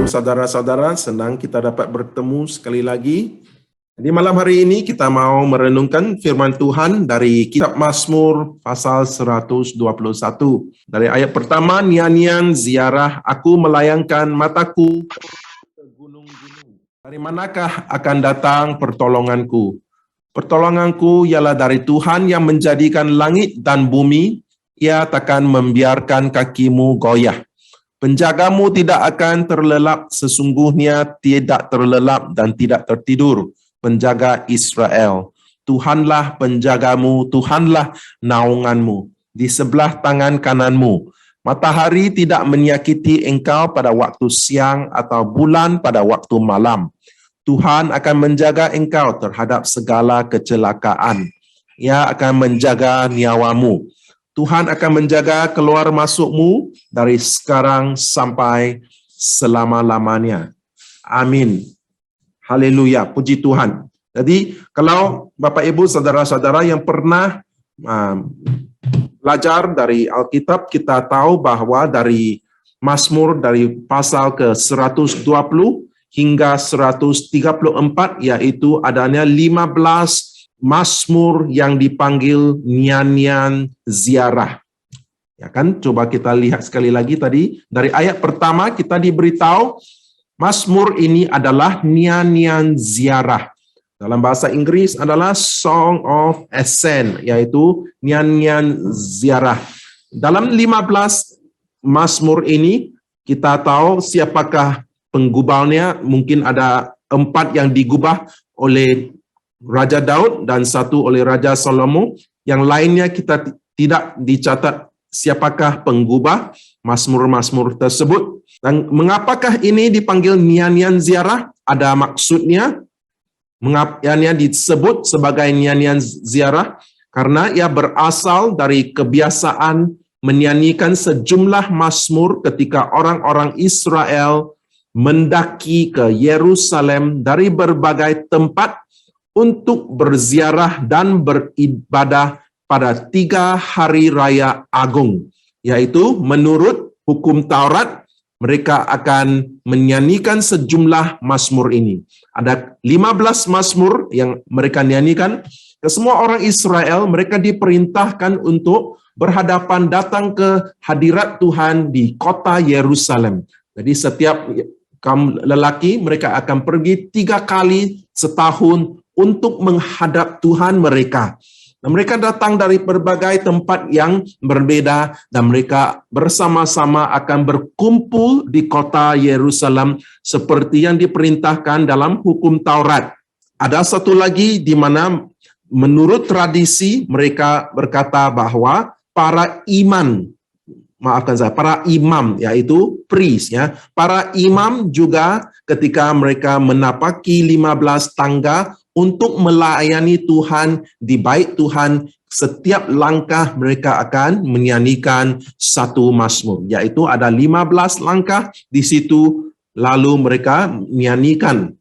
Ibu, saudara-saudara, senang kita dapat bertemu sekali lagi. Di malam hari ini kita mau merenungkan firman Tuhan dari kitab Mazmur pasal 121. Dari ayat pertama, nyanyian ziarah, aku melayangkan mataku ke gunung-gunung. Dari manakah akan datang pertolonganku? Pertolonganku ialah dari Tuhan yang menjadikan langit dan bumi. Ia takkan membiarkan kakimu goyah. Penjagamu tidak akan terlelap, sesungguhnya tidak terlelap dan tidak tertidur. Penjaga Israel, Tuhanlah penjagamu, Tuhanlah naunganmu, di sebelah tangan kananmu. Matahari tidak menyakiti engkau pada waktu siang atau bulan pada waktu malam. Tuhan akan menjaga engkau terhadap segala kecelakaan. Ia akan menjaga nyawamu. Tuhan akan menjaga keluar masukmu dari sekarang sampai selama-lamanya. Amin. Haleluya, puji Tuhan. Jadi kalau Bapak Ibu saudara-saudara yang pernah belajar dari Alkitab, kita tahu bahwa dari Mazmur dari pasal ke 120 hingga 134, yaitu adanya 15 Mazmur yang dipanggil nyanyian ziarah. Ya kan? Coba kita lihat sekali lagi tadi. Dari ayat pertama kita diberitahu Mazmur ini adalah nyanyian ziarah. Dalam bahasa Inggris adalah Song of Ascent, yaitu nyanyian ziarah. Dalam 15 Mazmur ini kita tahu siapakah penggubalnya. Mungkin ada 4 yang digubah oleh Raja Daud dan 1 oleh Raja Salomo. Yang lainnya kita tidak dicatat siapakah penggubah Mazmur-Mazmur tersebut. Dan mengapakah ini dipanggil nyanyian ziarah? Ada maksudnya. Mengapanya disebut sebagai nyanyian ziarah? Karena ia berasal dari kebiasaan menyanyikan sejumlah mazmur ketika orang-orang Israel mendaki ke Yerusalem dari berbagai tempat untuk berziarah dan beribadah pada 3 hari raya agung, yaitu menurut hukum Taurat mereka akan menyanyikan sejumlah mazmur ini. Ada 15 mazmur yang mereka nyanyikan. Ke semua orang Israel mereka diperintahkan untuk berhadapan datang ke hadirat Tuhan di kota Yerusalem. Jadi setiap kaum lelaki mereka akan pergi 3 kali setahun untuk menghadap Tuhan mereka. Dan mereka datang dari berbagai tempat yang berbeda dan mereka bersama-sama akan berkumpul di kota Yerusalem seperti yang diperintahkan dalam hukum Taurat. Ada satu lagi di mana menurut tradisi mereka berkata bahwa para imam, yaitu priest ya. Para imam juga ketika mereka menapaki 15 tangga untuk melayani Tuhan di bait Tuhan, setiap langkah mereka akan menyanyikan satu mazmur, yaitu ada 15 langkah di situ, lalu mereka menyanyikan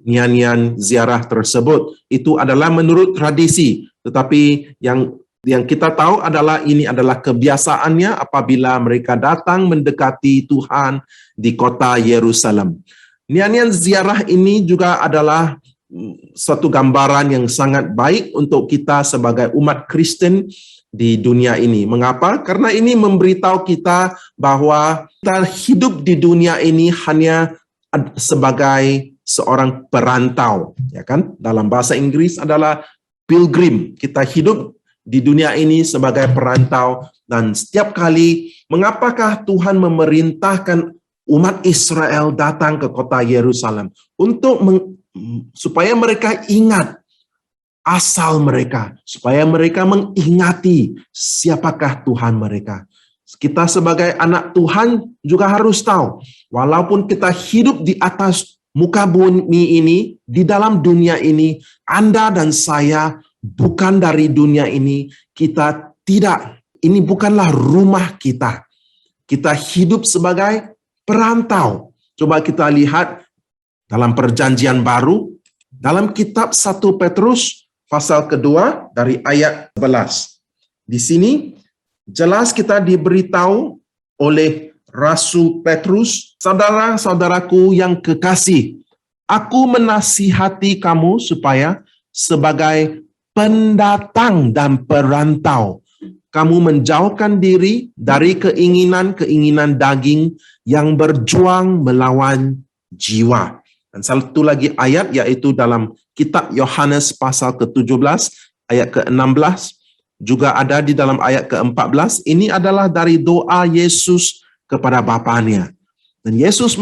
nyanyian ziarah tersebut. Itu adalah menurut tradisi, tetapi yang kita tahu adalah ini adalah kebiasaannya apabila mereka datang mendekati Tuhan di kota Yerusalem. Nyanyian ziarah ini juga adalah suatu gambaran yang sangat baik untuk kita sebagai umat Kristen di dunia ini. Mengapa? Karena ini memberitahu kita bahwa kita hidup di dunia ini hanya sebagai seorang perantau, ya kan? Dalam bahasa Inggris adalah pilgrim. Kita hidup di dunia ini sebagai perantau, dan setiap kali mengapakah Tuhan memerintahkan umat Israel datang ke kota Yerusalem untuk supaya mereka ingat asal mereka, supaya mereka mengingati siapakah Tuhan mereka. Kita sebagai anak Tuhan juga harus tahu, walaupun kita hidup di atas muka bumi ini, di dalam dunia ini, Anda dan saya bukan dari dunia ini. Kita tidak, ini bukanlah rumah kita. Kita hidup sebagai perantau. Coba kita lihat dalam perjanjian baru, dalam kitab 1 Petrus pasal kedua dari ayat 11. Di sini jelas kita diberitahu oleh Rasul Petrus, saudara-saudaraku yang kekasih, aku menasihati kamu supaya sebagai pendatang dan perantau, kamu menjauhkan diri dari keinginan-keinginan daging yang berjuang melawan jiwa. Dan satu lagi ayat yaitu dalam kitab Yohanes pasal ke-17 ayat ke-16, juga ada di dalam ayat ke-14. Ini adalah dari doa Yesus kepada Bapanya. Dan Yesus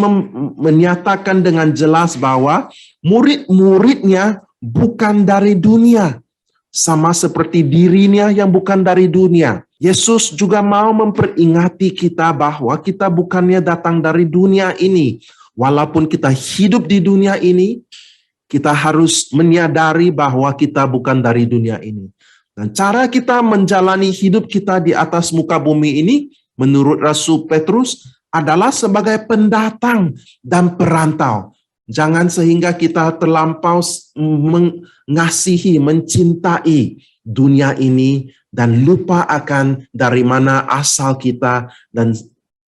menyatakan dengan jelas bahwa murid-muridnya bukan dari dunia, sama seperti dirinya yang bukan dari dunia. Yesus juga mau memperingati kita bahwa kita bukannya datang dari dunia ini. Walaupun kita hidup di dunia ini, kita harus menyadari bahwa kita bukan dari dunia ini. Dan cara kita menjalani hidup kita di atas muka bumi ini, menurut Rasul Petrus, adalah sebagai pendatang dan perantau. Jangan sehingga kita terlampau mengasihi, mencintai dunia ini dan lupa akan dari mana asal kita dan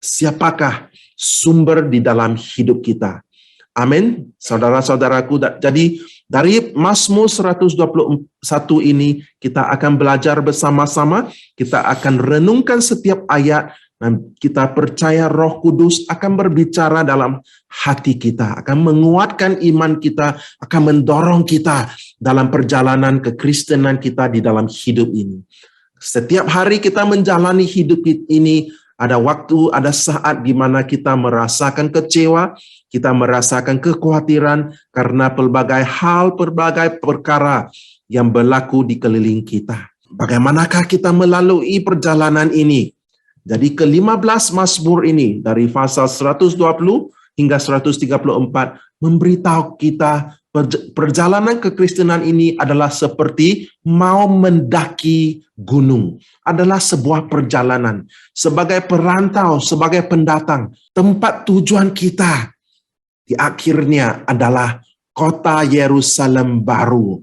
siapakah sumber di dalam hidup kita. Amin, saudara-saudaraku. Jadi dari Mazmur 121 ini kita akan belajar bersama-sama, kita akan renungkan setiap ayat, dan kita percaya Roh Kudus akan berbicara dalam hati kita, akan menguatkan iman kita, akan mendorong kita dalam perjalanan kekristenan kita di dalam hidup ini. Setiap hari kita menjalani hidup ini, ada waktu, ada saat di mana kita merasakan kecewa, kita merasakan kekhawatiran karena pelbagai hal, pelbagai perkara yang berlaku di keliling kita. Bagaimanakah kita melalui perjalanan ini? Jadi ke-15 Mazmur ini dari pasal 120 hingga 134 memberitahu kita perjalanan kekristenan ini adalah seperti mau mendaki gunung. Adalah sebuah perjalanan. Sebagai perantau, sebagai pendatang, tempat tujuan kita di akhirnya adalah kota Yerusalem baru.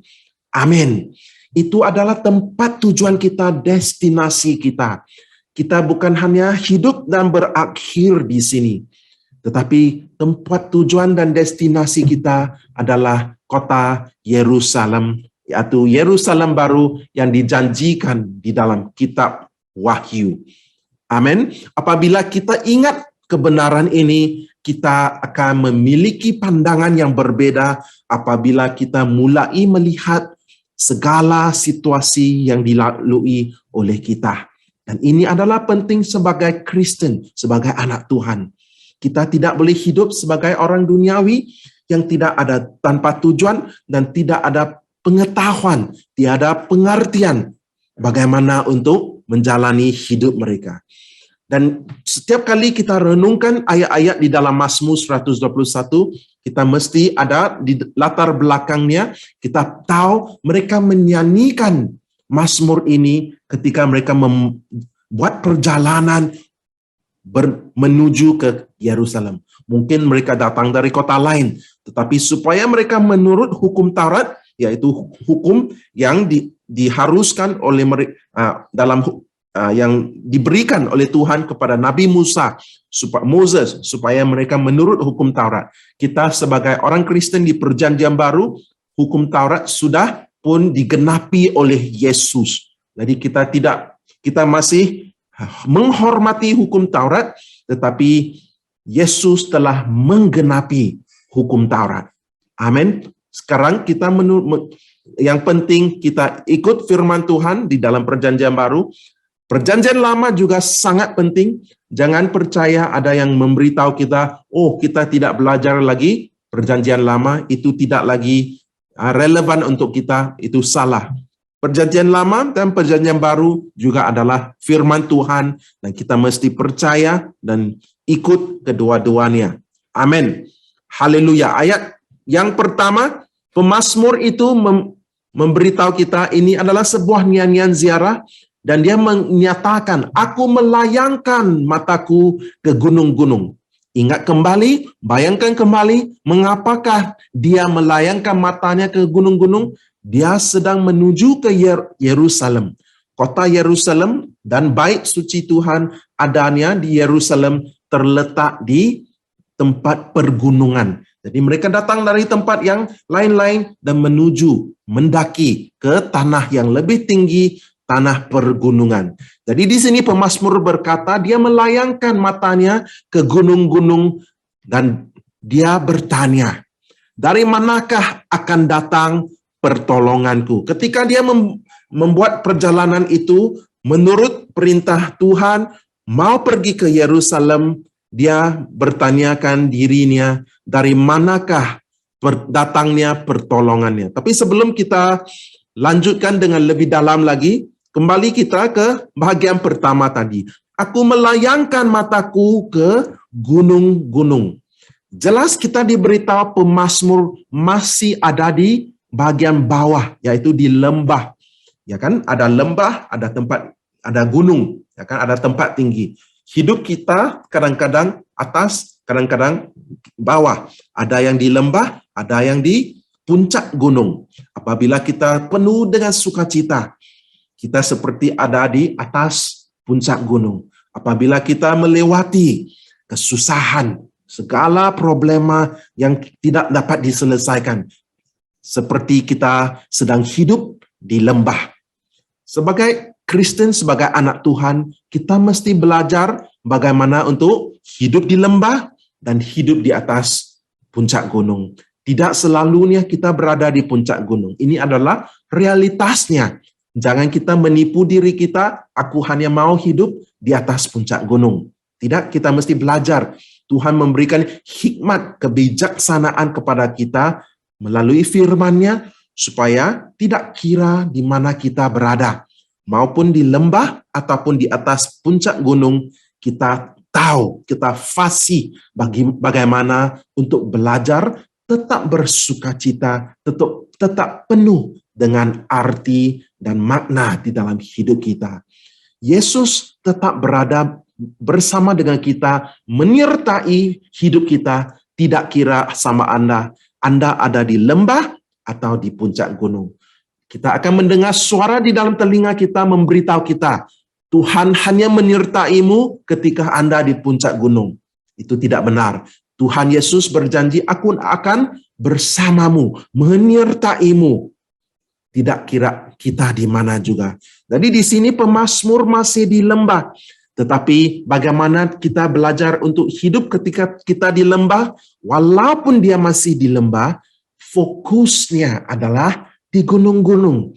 Amin. Itu adalah tempat tujuan kita, destinasi kita. Kita bukan hanya hidup dan berakhir di sini, tetapi tempat tujuan dan destinasi kita adalah kota Yerusalem, yaitu Yerusalem baru yang dijanjikan di dalam kitab Wahyu. Amin. Apabila kita ingat kebenaran ini, kita akan memiliki pandangan yang berbeda apabila kita mulai melihat segala situasi yang dilalui oleh kita. Dan ini adalah penting sebagai Kristen, sebagai anak Tuhan. Kita tidak boleh hidup sebagai orang duniawi yang tidak ada tanpa tujuan dan tidak ada pengetahuan, tiada pengertian bagaimana untuk menjalani hidup mereka. Dan setiap kali kita renungkan ayat-ayat di dalam Mazmur 121, kita mesti ada di latar belakangnya, kita tahu mereka menyanyikan Mazmur ini ketika mereka membuat perjalanan menuju ke Yerusalem. Mungkin mereka datang dari kota lain, tetapi supaya mereka menurut hukum Taurat, yaitu hukum yang diharuskan oleh mereka dalam yang diberikan oleh Tuhan kepada Nabi Musa, Moses, supaya mereka menurut hukum Taurat. Kita sebagai orang Kristen di Perjanjian Baru, hukum Taurat sudah pun digenapi oleh Yesus. Jadi kita masih menghormati hukum Taurat, tetapi Yesus telah menggenapi hukum Taurat. Amin. Sekarang kita yang penting kita ikut firman Tuhan di dalam Perjanjian Baru. Perjanjian Lama juga sangat penting. Jangan percaya ada yang memberitahu kita, oh kita tidak belajar lagi Perjanjian Lama, itu tidak lagi relevan untuk kita, itu salah. Perjanjian Lama dan Perjanjian Baru juga adalah firman Tuhan dan kita mesti percaya dan ikut kedua-duanya. Amin. Haleluya. Ayat yang pertama, pemazmur itu memberitahu kita ini adalah sebuah nyanyian ziarah dan dia menyatakan, aku melayangkan mataku ke gunung-gunung. Ingat kembali, bayangkan kembali, mengapakah dia melayangkan matanya ke gunung-gunung? Dia sedang menuju ke Yerusalem. Kota Yerusalem dan bait suci Tuhan adanya di Yerusalem terletak di tempat pergunungan. Jadi mereka datang dari tempat yang lain-lain dan mendaki ke tanah yang lebih tinggi, tanah pergunungan. Jadi di sini pemazmur berkata dia melayangkan matanya ke gunung-gunung dan dia bertanya, dari manakah akan datang pertolonganku? Ketika dia membuat perjalanan itu menurut perintah Tuhan, mau pergi ke Yerusalem, dia bertanyakan dirinya, dari manakah datangnya pertolongannya. Tapi sebelum kita lanjutkan dengan lebih dalam lagi, kembali kita ke bahagian pertama tadi. Aku melayangkan mataku ke gunung-gunung. Jelas kita diberitahu pemazmur masih ada di bagian bawah, yaitu di lembah. Ya kan, ada lembah, ada tempat, ada gunung, ya kan, ada tempat tinggi. Hidup kita kadang-kadang atas, kadang-kadang bawah. Ada yang di lembah, ada yang di puncak gunung. Apabila kita penuh dengan sukacita, kita seperti ada di atas puncak gunung. Apabila kita melewati kesusahan, segala problema yang tidak dapat diselesaikan, seperti kita sedang hidup di lembah. Sebagai Kristen, sebagai anak Tuhan, kita mesti belajar bagaimana untuk hidup di lembah dan hidup di atas puncak gunung. Tidak selalunya kita berada di puncak gunung. Ini adalah realitasnya. Jangan kita menipu diri kita, aku hanya mau hidup di atas puncak gunung. Tidak, kita mesti belajar. Tuhan memberikan hikmat kebijaksanaan kepada kita melalui firman-Nya, supaya tidak kira di mana kita berada. Maupun di lembah ataupun di atas puncak gunung, kita tahu, kita fasih bagaimana untuk belajar tetap bersukacita, tetap penuh dengan arti dan makna di dalam hidup kita. Yesus tetap berada bersama dengan kita, menyertai hidup kita, tidak kira sama Anda ada di lembah atau di puncak gunung. Kita akan mendengar suara di dalam telinga kita memberitahu kita, Tuhan hanya menyertaimu ketika Anda di puncak gunung. Itu tidak benar. Tuhan Yesus berjanji, aku akan bersamamu, menyertaimu. Tidak kira kita di mana juga. Jadi di sini pemazmur masih di lembah. Tetapi bagaimana kita belajar untuk hidup ketika kita di lembah? Walaupun dia masih di lembah, fokusnya adalah di gunung-gunung.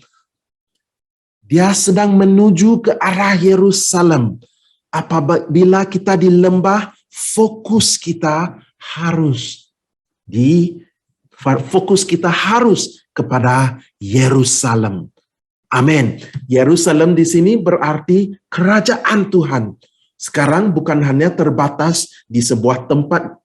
Dia sedang menuju ke arah Yerusalem. Apabila kita di lembah, fokus kita harus kepada Yerusalem. Amin. Yerusalem di sini berarti kerajaan Tuhan. Sekarang bukan hanya terbatas di sebuah tempat,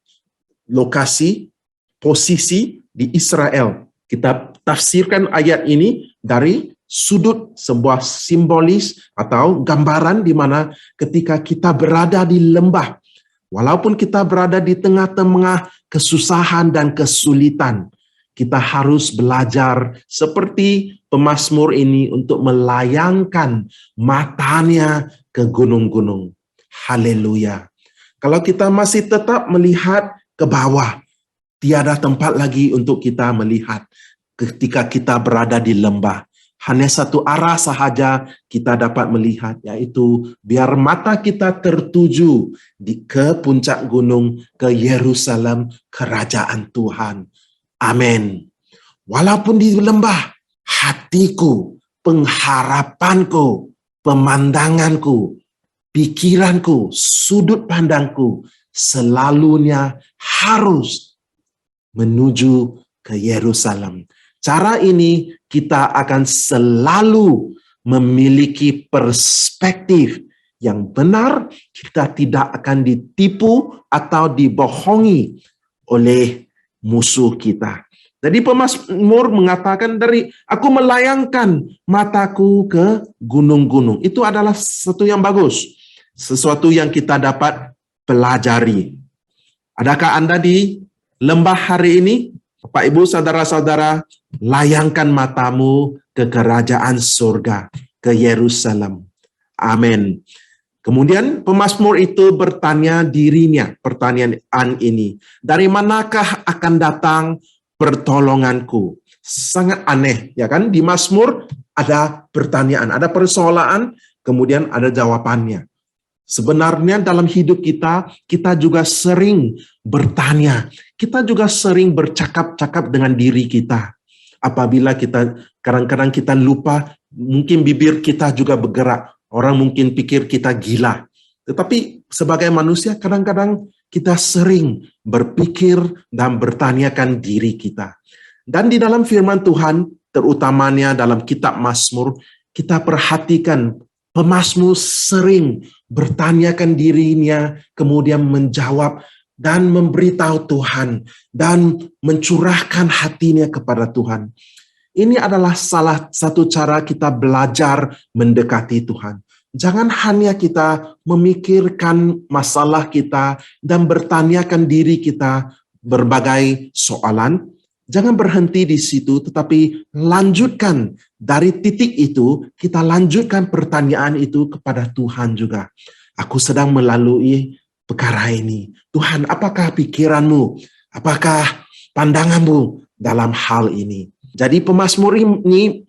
lokasi, posisi di Israel. Kita tafsirkan ayat ini dari sudut sebuah simbolis atau gambaran di mana ketika kita berada di lembah, walaupun kita berada di tengah-tengah kesusahan dan kesulitan, kita harus belajar seperti pemazmur ini untuk melayangkan matanya ke gunung-gunung. Haleluya. Kalau kita masih tetap melihat ke bawah, tiada tempat lagi untuk kita melihat ketika kita berada di lembah. Hanya satu arah sahaja kita dapat melihat, yaitu biar mata kita tertuju ke puncak gunung, ke Yerusalem, kerajaan Tuhan. Amin. Walaupun di lembah, hatiku, pengharapanku, pemandanganku, pikiranku, sudut pandangku selalunya harus menuju ke Yerusalem. Cara ini kita akan selalu memiliki perspektif yang benar. Kita tidak akan ditipu atau dibohongi oleh musuh kita. Jadi pemazmur mengatakan aku melayangkan mataku ke gunung-gunung. Itu adalah sesuatu yang bagus. Sesuatu yang kita dapat pelajari. Adakah Anda di lembah hari ini? Bapak, Ibu, saudara-saudara, layangkan matamu ke kerajaan surga, ke Yerusalem. Amin. Kemudian pemazmur itu bertanya dirinya, pertanyaan ini, dari manakah akan datang pertolonganku? Sangat aneh, ya kan? Di Mazmur ada pertanyaan, ada persoalan, kemudian ada jawabannya. Sebenarnya dalam hidup kita, kita juga sering bertanya, kita juga sering bercakap-cakap dengan diri kita. Apabila kita, kadang-kadang kita lupa, mungkin bibir kita juga bergerak. Orang mungkin pikir kita gila. Tetapi sebagai manusia kadang-kadang kita sering berpikir dan bertanyakan diri kita. Dan di dalam firman Tuhan, terutamanya dalam kitab Mazmur, kita perhatikan pemazmur sering bertanyakan dirinya, kemudian menjawab dan memberitahu Tuhan dan mencurahkan hatinya kepada Tuhan. Ini adalah salah satu cara kita belajar mendekati Tuhan. Jangan hanya kita memikirkan masalah kita dan bertanyakan diri kita berbagai soalan. Jangan berhenti di situ, tetapi lanjutkan dari titik itu, kita lanjutkan pertanyaan itu kepada Tuhan juga. Aku sedang melalui perkara ini. Tuhan, apakah pikiranmu? Apakah pandanganmu dalam hal ini? Jadi pemazmur ini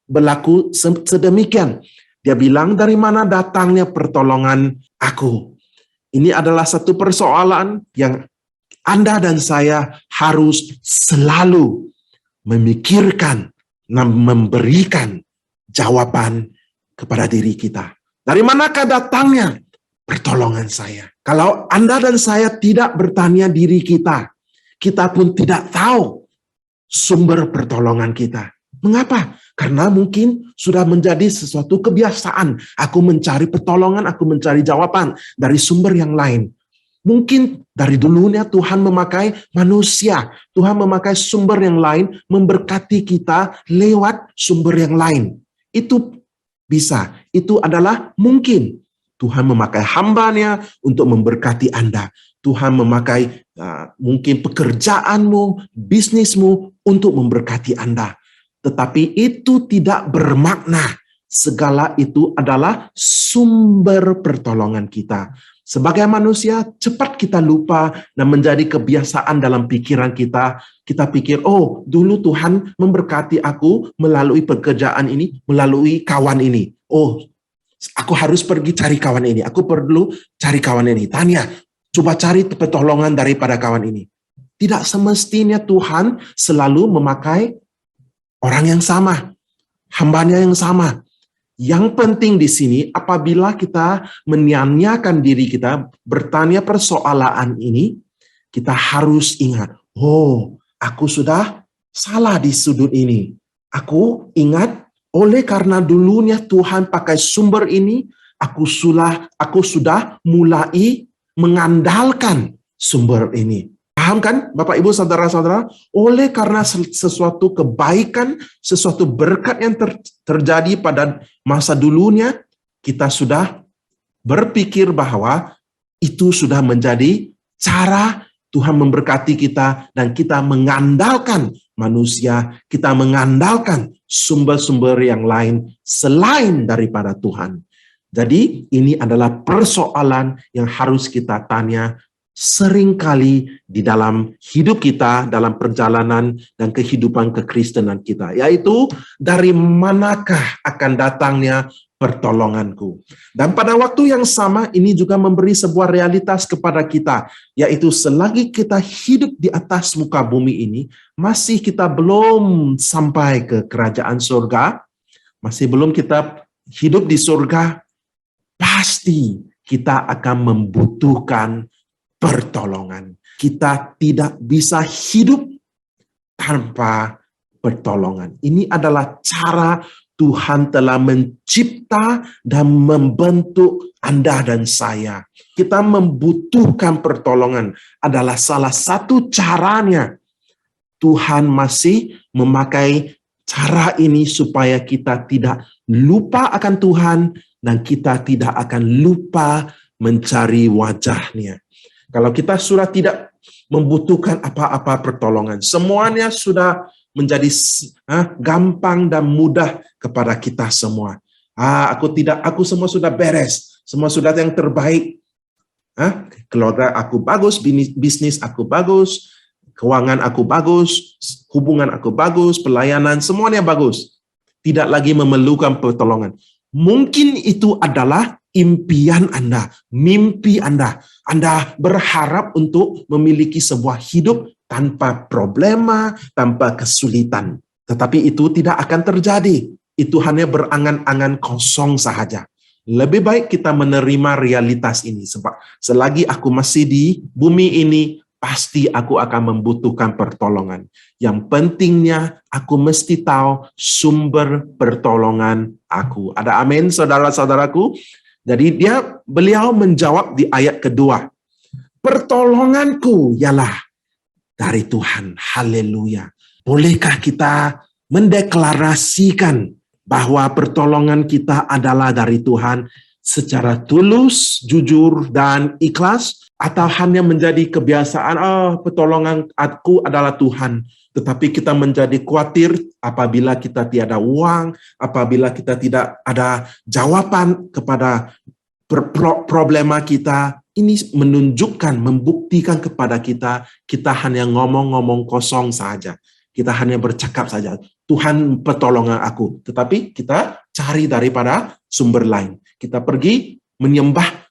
berlaku sedemikian. Dia bilang, dari mana datangnya pertolongan aku? Ini adalah satu persoalan yang Anda dan saya harus selalu memikirkan dan memberikan jawaban kepada diri kita. Dari manakah datangnya pertolongan saya? Kalau Anda dan saya tidak bertanya diri kita, kita pun tidak tahu sumber pertolongan kita. Mengapa? Karena mungkin sudah menjadi sesuatu kebiasaan. Aku mencari pertolongan, aku mencari jawaban dari sumber yang lain. Mungkin dari dulunya Tuhan memakai manusia. Tuhan memakai sumber yang lain, memberkati kita lewat sumber yang lain. Itu bisa. Itu adalah mungkin. Tuhan memakai hambanya untuk memberkati Anda. Tuhan memakai mungkin pekerjaanmu, bisnismu untuk memberkati Anda. Tetapi itu tidak bermakna segala itu adalah sumber pertolongan kita. Sebagai manusia, cepat kita lupa dan menjadi kebiasaan dalam pikiran kita. Kita pikir, oh dulu Tuhan memberkati aku melalui pekerjaan ini, melalui kawan ini. Oh, aku harus pergi cari kawan ini. Aku perlu cari kawan ini. Tanya, coba cari pertolongan daripada kawan ini. Tidak semestinya Tuhan selalu memakai orang yang sama, hambanya yang sama. Yang penting di sini, apabila kita menyanyiakan diri kita, bertanya persoalan ini, kita harus ingat, oh, aku sudah salah di sudut ini. Aku ingat, oleh karena dulunya Tuhan pakai sumber ini, aku sudah mulai mengandalkan sumber ini. Paham kan, Bapak, Ibu, Saudara-saudara? Oleh karena sesuatu kebaikan, sesuatu berkat yang terjadi pada masa dulunya, kita sudah berpikir bahwa itu sudah menjadi cara Tuhan memberkati kita, dan kita mengandalkan manusia, kita mengandalkan sumber-sumber yang lain selain daripada Tuhan. Jadi ini adalah persoalan yang harus kita tanya seringkali di dalam hidup kita, dalam perjalanan dan kehidupan kekristenan kita, yaitu dari manakah akan datangnya pertolonganku. Dan pada waktu yang sama ini juga memberi sebuah realitas kepada kita, yaitu selagi kita hidup di atas muka bumi ini, masih kita belum sampai ke kerajaan surga, masih belum kita hidup di surga, pasti kita akan membutuhkan pertolongan. Kita tidak bisa hidup tanpa pertolongan. Ini adalah cara Tuhan telah mencipta dan membentuk Anda dan saya. Kita membutuhkan pertolongan adalah salah satu caranya. Tuhan masih memakai cara ini supaya kita tidak lupa akan Tuhan dan kita tidak akan lupa mencari wajahnya. Kalau kita sudah tidak membutuhkan apa-apa pertolongan, semuanya sudah menjadi gampang dan mudah kepada kita semua. Aku semua sudah beres. semua sudah yang terbaik. Keluarga aku bagus, bisnis aku bagus, keuangan aku bagus, hubungan aku bagus, pelayanan, semuanya bagus. Tidak lagi memerlukan pertolongan. Mungkin itu adalah impian Anda, mimpi Anda. Anda berharap untuk memiliki sebuah hidup tanpa problema, tanpa kesulitan. Tetapi itu tidak akan terjadi. Itu hanya berangan-angan kosong sahaja. Lebih baik kita menerima realitas ini. Sebab selagi aku masih di bumi ini, pasti aku akan membutuhkan pertolongan. Yang pentingnya aku mesti tahu sumber pertolongan aku. Ada amin, saudara-saudaraku? Jadi beliau menjawab di ayat kedua. Pertolonganku ialah dari Tuhan. Haleluya. Bolehkah kita mendeklarasikan bahwa pertolongan kita adalah dari Tuhan secara tulus, jujur, dan ikhlas? Atau hanya menjadi kebiasaan, pertolongan aku adalah Tuhan. Tetapi kita menjadi khawatir apabila kita tiada uang, apabila kita tidak ada jawaban kepada problema kita. Ini menunjukkan, membuktikan kepada kita hanya ngomong-ngomong kosong saja. Kita hanya bercakap saja, Tuhan pertolongan aku. Tetapi kita cari daripada sumber lain. Kita pergi menyembah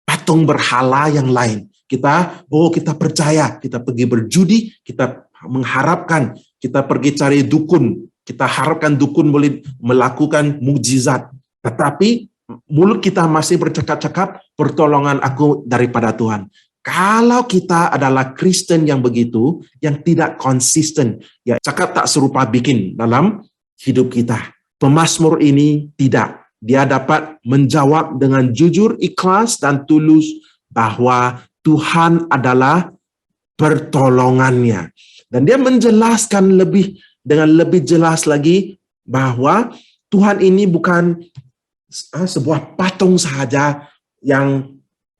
patung berhala yang lain. Kita percaya, kita pergi berjudi, kita mengharapkan, kita pergi cari dukun. Kita harapkan dukun boleh melakukan mukjizat. Tetapi mulut kita masih bercakap-cakap, pertolongan aku daripada Tuhan. Kalau kita adalah Kristen yang begitu, yang tidak konsisten, ya cakap tak serupa bikin dalam hidup kita. Pemazmur ini tidak. Dia dapat menjawab dengan jujur, ikhlas, dan tulus bahwa Tuhan adalah pertolongannya. Dan dia menjelaskan dengan lebih jelas lagi bahwa Tuhan ini bukan sebuah patung sahaja yang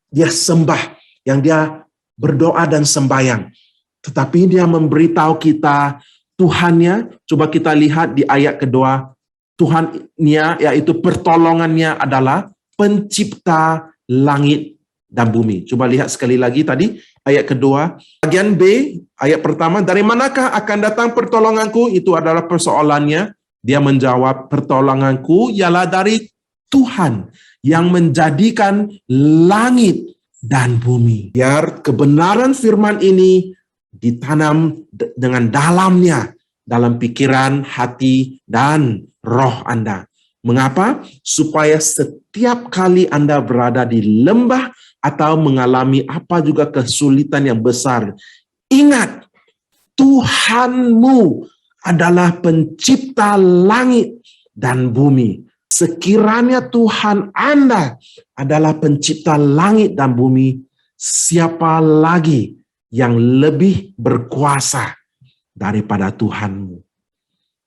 dia sembah, yang dia berdoa dan sembahyang. Tetapi dia memberitahu kita Tuhannya. Coba kita lihat di ayat kedua. Tuhannya, yaitu pertolongannya adalah pencipta langit dan bumi. Coba lihat sekali lagi tadi, ayat kedua. Bagian B, ayat pertama, dari manakah akan datang pertolonganku? Itu adalah persoalannya. Dia menjawab, pertolonganku ialah dari Tuhan yang menjadikan langit dan bumi. Biar kebenaran firman ini ditanam dengan dalamnya, dalam pikiran, hati, dan roh Anda. Mengapa? Supaya setiap kali Anda berada di lembah atau mengalami apa juga kesulitan yang besar, ingat, Tuhanmu adalah pencipta langit dan bumi. Sekiranya Tuhan Anda adalah pencipta langit dan bumi, siapa lagi yang lebih berkuasa daripada Tuhanmu?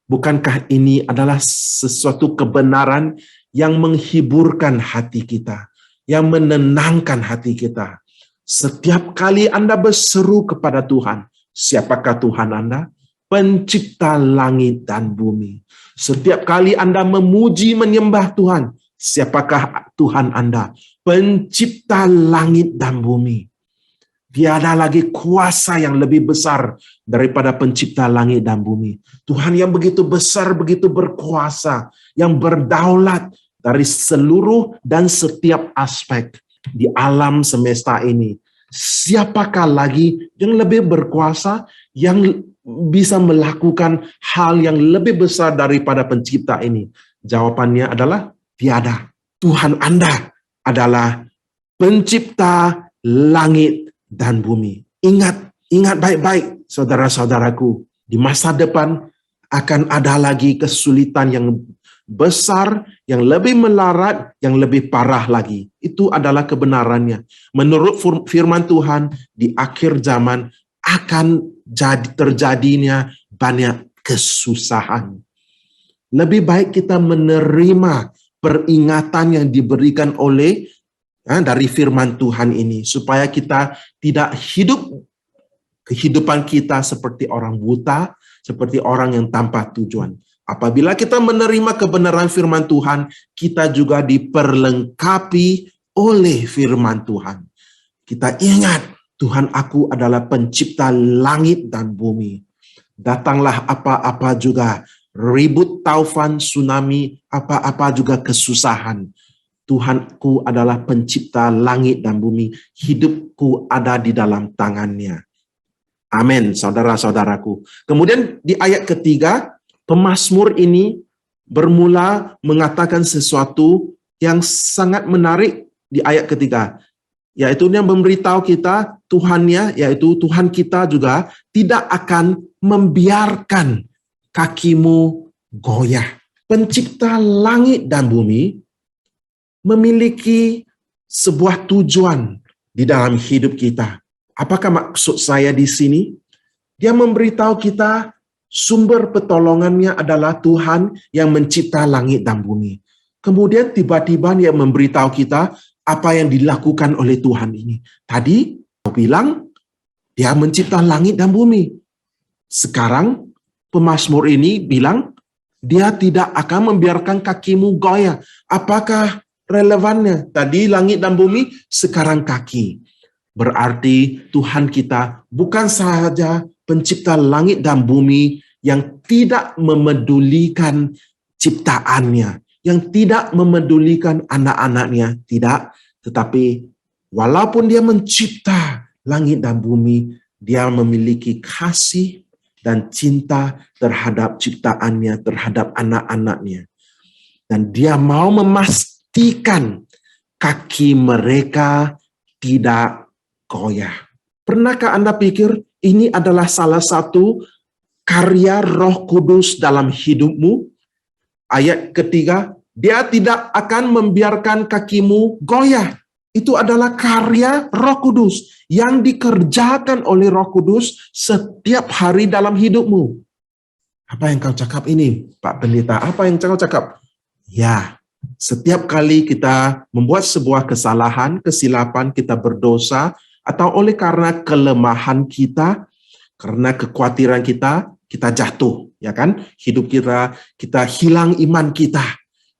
Bukankah ini adalah sesuatu kebenaran yang menghiburkan hati kita, yang menenangkan hati kita? Setiap kali Anda berseru kepada Tuhan, siapakah Tuhan Anda? Pencipta langit dan bumi. Setiap kali Anda memuji menyembah Tuhan, siapakah Tuhan Anda? Pencipta langit dan bumi. Tiada lagi kuasa yang lebih besar daripada pencipta langit dan bumi. Tuhan yang begitu besar, begitu berkuasa, yang berdaulat dari seluruh dan setiap aspek di alam semesta ini. Siapakah lagi yang lebih berkuasa, yang bisa melakukan hal yang lebih besar daripada pencipta ini? Jawabannya adalah tiada. Tuhan Anda adalah pencipta langit dan bumi. Ingat baik-baik, saudara-saudaraku. Di masa depan akan ada lagi kesulitan yang besar, yang lebih melarat, yang lebih parah lagi. Itu adalah kebenarannya. Menurut firman Tuhan, di akhir zaman akan terjadinya banyak kesusahan. Lebih baik kita menerima peringatan yang diberikan oleh dari firman Tuhan ini, supaya kita tidak hidup kehidupan kita seperti orang buta, seperti orang yang tanpa tujuan. Apabila kita menerima kebenaran firman Tuhan, kita juga diperlengkapi oleh firman Tuhan. Kita ingat, Tuhan aku adalah pencipta langit dan bumi. Datanglah apa-apa juga, ribut, taufan, tsunami, apa-apa juga kesusahan. Tuhanku adalah pencipta langit dan bumi. Hidupku ada di dalam tangannya. Amin, saudara-saudaraku. Kemudian di ayat ketiga, pemazmur ini bermula mengatakan sesuatu yang sangat menarik di ayat ketiga. Yaitu yang memberitahu kita, Tuhannya, yaitu Tuhan kita juga tidak akan membiarkan kakimu goyah. Pencipta langit dan bumi memiliki sebuah tujuan di dalam hidup kita. Apakah maksud saya di sini? Dia memberitahu kita sumber pertolongannya adalah Tuhan yang mencipta langit dan bumi. Kemudian tiba-tiba dia memberitahu kita apa yang dilakukan oleh Tuhan ini. Tadi dia bilang dia mencipta langit dan bumi. Sekarang pemazmur ini bilang dia tidak akan membiarkan kakimu goyah. Apakah relevannya? Tadi langit dan bumi, sekarang kaki. Berarti Tuhan kita bukan saja pencipta langit dan bumi yang tidak memedulikan ciptaannya, yang tidak memedulikan anak-anaknya, tidak. Tetapi walaupun dia mencipta langit dan bumi, dia memiliki kasih dan cinta terhadap ciptaannya, terhadap anak-anaknya. Dan dia mau memastikan kaki mereka tidak goyah. Pernahkah Anda pikir ini adalah salah satu karya Roh Kudus dalam hidupmu? Ayat ketiga, dia tidak akan membiarkan kakimu goyah. Itu adalah karya Roh Kudus yang dikerjakan oleh Roh Kudus setiap hari dalam hidupmu. Apa yang kau cakap ini, Pak Pendeta? Apa yang kau cakap? Ya, setiap kali kita membuat sebuah kesalahan, kesilapan, kita berdosa, atau oleh karena kelemahan kita, karena kekhawatiran kita jatuh, ya kan? Hidup kita hilang iman kita.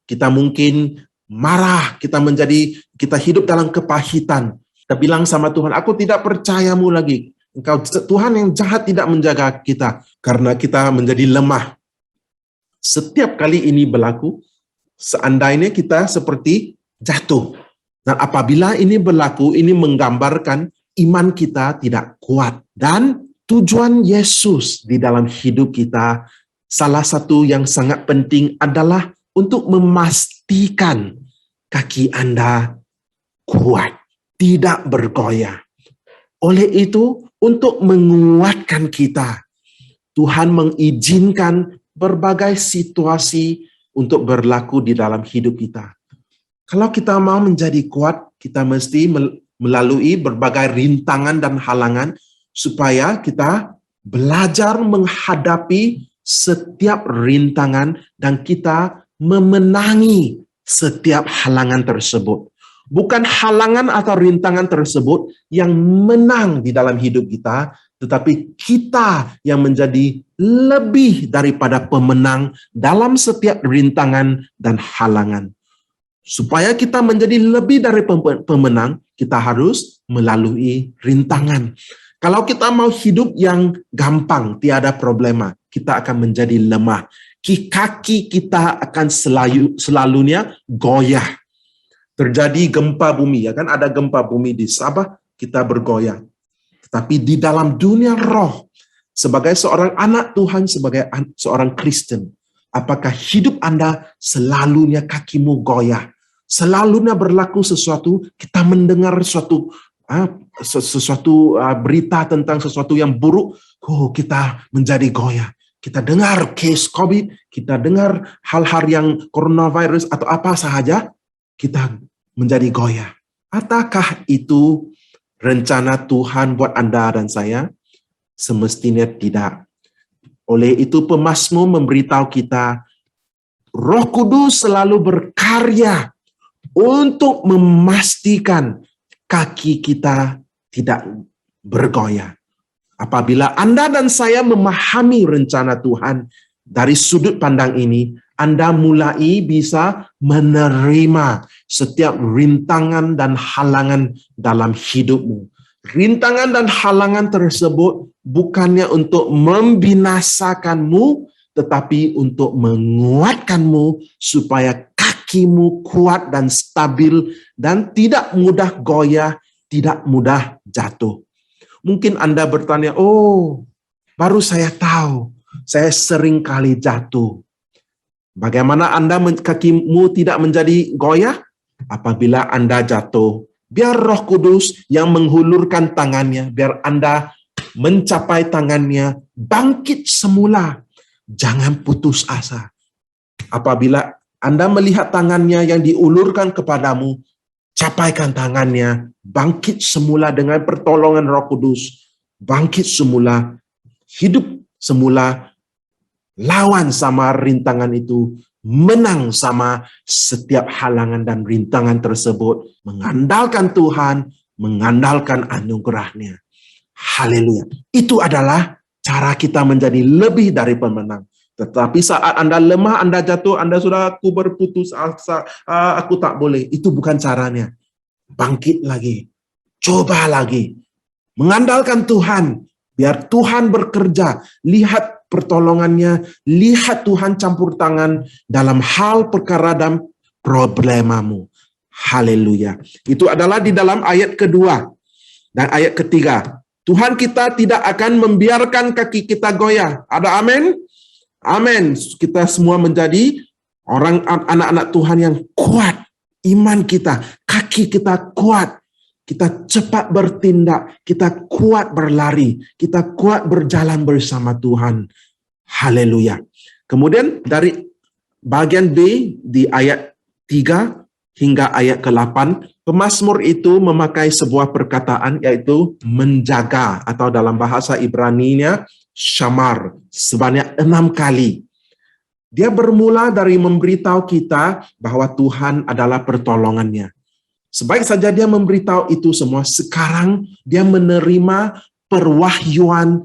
Kita mungkin marah, kita hidup dalam kepahitan. Kita bilang sama Tuhan, aku tidak percayamu lagi. Engkau Tuhan yang jahat tidak menjaga kita karena kita menjadi lemah. Setiap kali ini berlaku, seandainya kita seperti jatuh. Dan apabila ini berlaku, ini menggambarkan iman kita tidak kuat. Dan tujuan Yesus di dalam hidup kita, salah satu yang sangat penting adalah untuk memastikan kaki Anda kuat, tidak bergoyah. Oleh itu, untuk menguatkan kita, Tuhan mengizinkan berbagai situasi untuk berlaku di dalam hidup kita. Kalau kita mau menjadi kuat, kita mesti melalui berbagai rintangan dan halangan supaya kita belajar menghadapi setiap rintangan dan kita memenangi setiap halangan tersebut. Bukan halangan atau rintangan tersebut yang menang di dalam hidup kita, tetapi kita yang menjadi lebih daripada pemenang dalam setiap rintangan dan halangan. Supaya kita menjadi lebih dari pemenang, kita harus melalui rintangan. Kalau kita mau hidup yang gampang, tiada problema, kita akan menjadi lemah. Kaki kita akan selalunya goyah. Terjadi gempa bumi, ya kan? Ada gempa bumi di Sabah, kita bergoyah. Tetapi di dalam dunia roh, sebagai seorang anak Tuhan, sebagai seorang Kristen, apakah hidup Anda selalunya kakimu goyah? Selalunya berlaku sesuatu, kita mendengar sesuatu berita tentang sesuatu yang buruk, kita menjadi goyah. Kita dengar case COVID, kita dengar hal-hal yang coronavirus atau apa sahaja, kita menjadi goyah. Apakah itu rencana Tuhan buat Anda dan saya? Semestinya tidak. Oleh itu pemazmur memberitahu kita, Roh Kudus selalu berkarya untuk memastikan kaki kita tidak bergoyah. Apabila Anda dan saya memahami rencana Tuhan, dari sudut pandang ini, Anda mulai bisa menerima setiap rintangan dan halangan dalam hidupmu. Rintangan dan halangan tersebut bukannya untuk membinasakanmu, tetapi untuk menguatkanmu supaya kakimu kuat dan stabil dan tidak mudah goyah, tidak mudah jatuh. Mungkin Anda bertanya, oh, baru saya tahu, saya sering kali jatuh. Bagaimana kakimu tidak menjadi goyah? Apabila Anda jatuh, biar Roh Kudus yang menghulurkan tangannya, biar Anda mencapai tangannya, bangkit semula. Jangan putus asa. Apabila Anda melihat tangannya yang diulurkan kepadamu, capaikan tangannya, bangkit semula dengan pertolongan Roh Kudus. Bangkit semula, hidup semula, lawan sama rintangan itu, menang sama setiap halangan dan rintangan tersebut, mengandalkan Tuhan, mengandalkan anugerah-Nya. Haleluya. Itu adalah cara kita menjadi lebih dari pemenang. Tetapi saat Anda lemah, Anda jatuh, Anda sudah, aku berputus asa, aku tak boleh. Itu bukan caranya. Bangkit lagi. Coba lagi. Mengandalkan Tuhan. Biar Tuhan bekerja. Lihat pertolongannya. Lihat Tuhan campur tangan dalam hal perkara dan problemamu. Haleluya. Itu adalah di dalam ayat kedua. Dan ayat ketiga. Tuhan kita tidak akan membiarkan kaki kita goyah. Ada amin? Amin. Kita semua menjadi anak-anak Tuhan yang kuat. Iman kita, kaki kita kuat. Kita cepat bertindak, kita kuat berlari, kita kuat berjalan bersama Tuhan. Haleluya. Kemudian dari bagian B di ayat 3 hingga ayat ke-8, pemazmur itu memakai sebuah perkataan yaitu menjaga, atau dalam bahasa Ibrani-nya syamar, sebanyak 6 kali. Dia bermula dari memberitahu kita bahwa Tuhan adalah pertolongannya. Sebaik saja dia memberitahu itu semua, sekarang dia menerima perwahyuan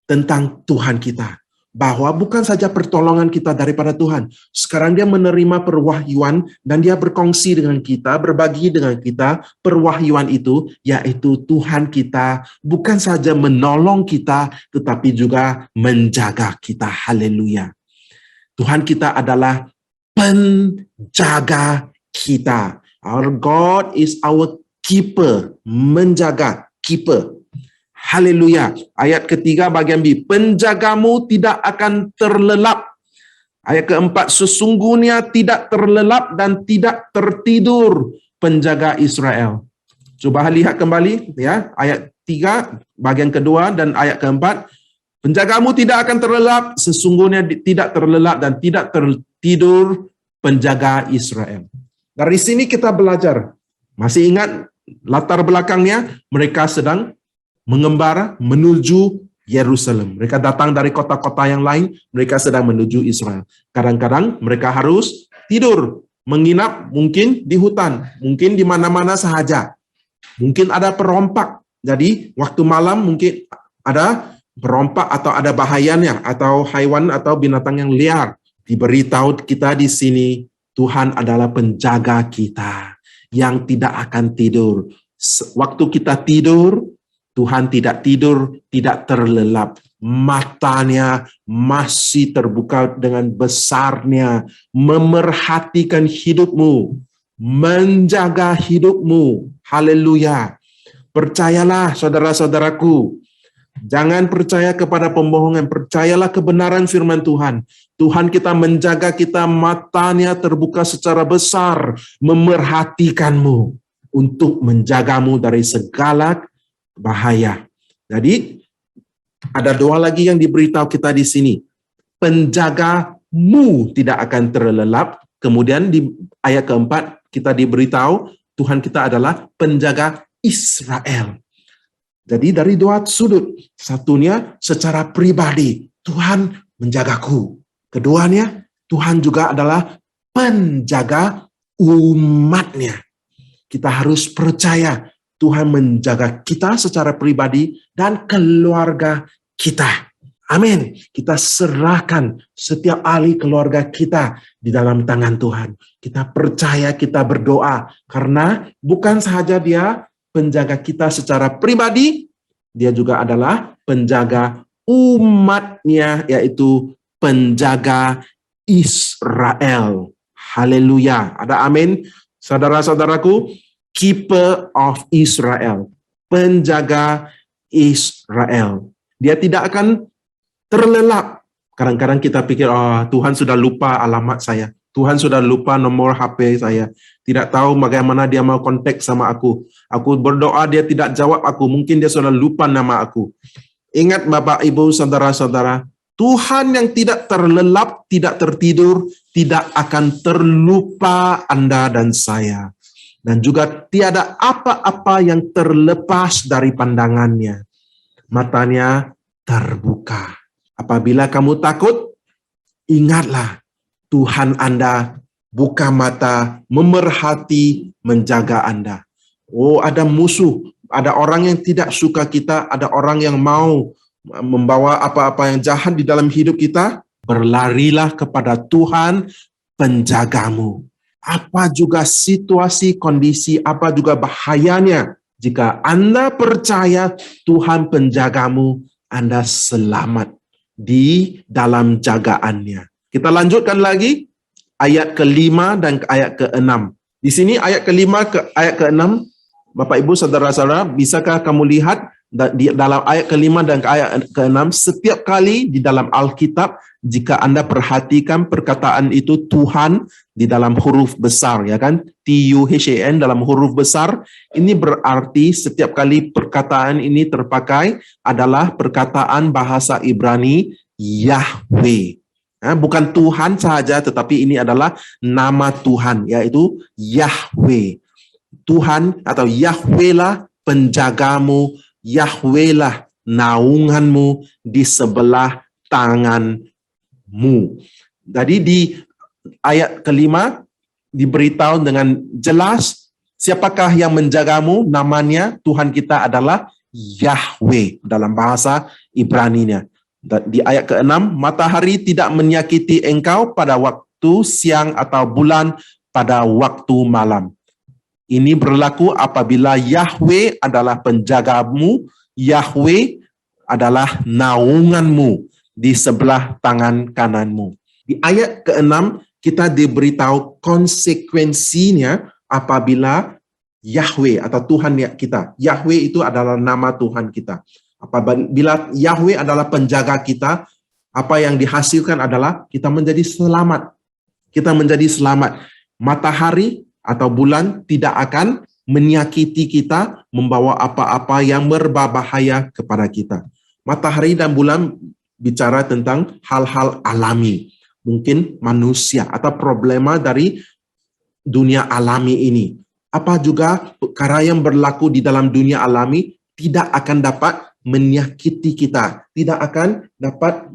tentang Tuhan kita. Bahwa bukan saja pertolongan kita daripada Tuhan. Sekarang dia menerima perwahyuan dan dia berkongsi dengan kita, berbagi dengan kita perwahyuan itu, yaitu Tuhan kita bukan saja menolong kita, tetapi juga menjaga kita. Haleluya. Tuhan kita adalah penjaga kita. Our God is our keeper, menjaga, keeper. Haleluya. Ayat ketiga bagian B. Penjagamu tidak akan terlelap. Ayat keempat. Sesungguhnya tidak terlelap dan tidak tertidur penjaga Israel. Coba lihat kembali ya. Ayat 3 bagian kedua dan ayat keempat. Penjagamu tidak akan terlelap. Sesungguhnya tidak terlelap dan tidak tertidur penjaga Israel. Dari sini kita belajar. Masih ingat latar belakangnya? Mereka sedang mengembara menuju Yerusalem. Mereka datang dari kota-kota yang lain, mereka sedang menuju Israel. Kadang-kadang mereka harus tidur, menginap mungkin di hutan, mungkin di mana-mana sahaja. Mungkin ada perompak. Jadi waktu malam mungkin ada perompak atau ada bahayanya, atau haiwan atau binatang yang liar. Diberitahu kita di sini, Tuhan adalah penjaga kita yang tidak akan tidur. Waktu kita tidur, Tuhan tidak tidur, tidak terlelap. Matanya masih terbuka dengan besarnya, memerhatikan hidupmu, menjaga hidupmu. Haleluya. Percayalah saudara-saudaraku. Jangan percaya kepada pembohongan, percayalah kebenaran firman Tuhan. Tuhan kita menjaga kita, matanya terbuka secara besar, memerhatikanmu untuk menjagamu dari segala bahaya. Jadi ada doa lagi yang diberitahu kita di sini. Penjagamu tidak akan terlelap. Kemudian di ayat keempat kita diberitahu Tuhan kita adalah penjaga Israel. Jadi dari dua sudut. Satunya secara pribadi, Tuhan menjagaku. Keduanya, Tuhan juga adalah penjaga umatnya. Kita harus percaya Tuhan menjaga kita secara pribadi dan keluarga kita. Amin. Kita serahkan setiap ahli keluarga kita di dalam tangan Tuhan. Kita percaya, kita berdoa. Karena bukan sahaja dia penjaga kita secara pribadi, dia juga adalah penjaga umatnya, yaitu penjaga Israel. Haleluya. Ada amin. Saudara-saudaraku, keeper of Israel. Penjaga Israel. Dia tidak akan terlelap. Kadang-kadang kita pikir, oh, Tuhan sudah lupa alamat saya. Tuhan sudah lupa nomor HP saya. Tidak tahu bagaimana dia mau kontak sama aku. Aku berdoa, dia tidak jawab aku. Mungkin dia sudah lupa nama aku. Ingat Bapak, Ibu, Saudara-saudara, Tuhan yang tidak terlelap, tidak tertidur, tidak akan terlupa Anda dan saya. Dan juga tiada apa-apa yang terlepas dari pandangannya. Matanya terbuka. Apabila kamu takut, ingatlah Tuhan Anda buka mata, memerhati, menjaga Anda. Oh, ada musuh, ada orang yang tidak suka kita, ada orang yang mau membawa apa-apa yang jahat di dalam hidup kita. Berlarilah kepada Tuhan penjagamu. Apa juga situasi, kondisi, apa juga bahayanya, jika Anda percaya Tuhan penjagamu, Anda selamat di dalam jagaannya. Kita lanjutkan lagi ayat ke-5 dan ayat ke-6. Di sini ayat ke-5 ke ayat ke-6, Bapak Ibu Saudara-saudara, bisakah kamu lihat di dalam ayat ke-5 dan ayat ke-6, setiap kali di dalam Alkitab, jika Anda perhatikan perkataan itu Tuhan di dalam huruf besar, ya kan? T-U-H-A-N dalam huruf besar, ini berarti setiap kali perkataan ini terpakai adalah perkataan bahasa Ibrani Yahweh. Bukan Tuhan saja, tetapi ini adalah nama Tuhan, yaitu Yahweh. Tuhan atau Yahweh lah penjagamu, Yahweh lah naunganmu di sebelah tanganmu. Jadi di ayat ke-5 diberitahu dengan jelas siapakah yang menjagamu, namanya Tuhan kita adalah Yahweh dalam bahasa Ibrani-nya. Di ayat ke-6, matahari tidak menyakiti engkau pada waktu siang atau bulan pada waktu malam. Ini berlaku apabila Yahweh adalah penjagamu, Yahweh adalah naunganmu di sebelah tangan kananmu. Di ayat ke-6 kita diberitahu konsekuensinya apabila Yahweh atau Tuhan kita. Yahweh itu adalah nama Tuhan kita. Apabila Yahweh adalah penjaga kita, apa yang dihasilkan adalah kita menjadi selamat. Kita menjadi selamat. Matahari atau bulan tidak akan menyakiti kita, membawa apa-apa yang berbahaya kepada kita. Matahari dan bulan bicara tentang hal-hal alami. Mungkin manusia atau problema dari dunia alami ini. Apa juga perkara yang berlaku di dalam dunia alami tidak akan dapat menyakiti kita, tidak akan dapat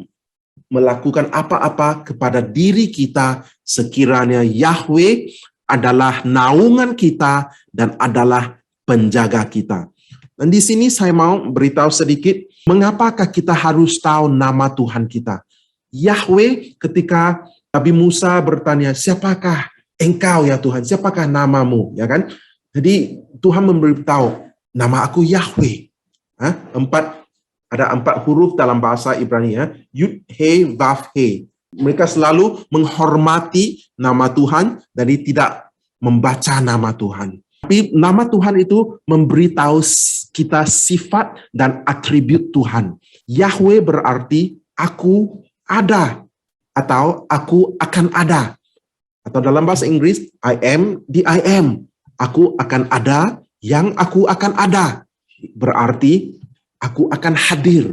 melakukan apa-apa kepada diri kita sekiranya Yahweh adalah naungan kita dan adalah penjaga kita. Dan di sini saya mau beritahu sedikit mengapakah kita harus tahu nama Tuhan kita. Yahweh, ketika Nabi Musa bertanya, siapakah engkau ya Tuhan? Siapakah namamu? Ya kan? Jadi Tuhan memberitahu, nama aku Yahweh. Ada 4 huruf dalam bahasa Ibrani, ya. Yud, He, Vav, He. Mereka selalu menghormati nama Tuhan, jadi tidak membaca nama Tuhan. Tapi nama Tuhan itu memberitahu kita sifat dan atribut Tuhan. Yahweh berarti aku ada atau aku akan ada. Atau dalam bahasa Inggris, I am the I am. Aku akan ada yang aku akan ada. Berarti aku akan hadir.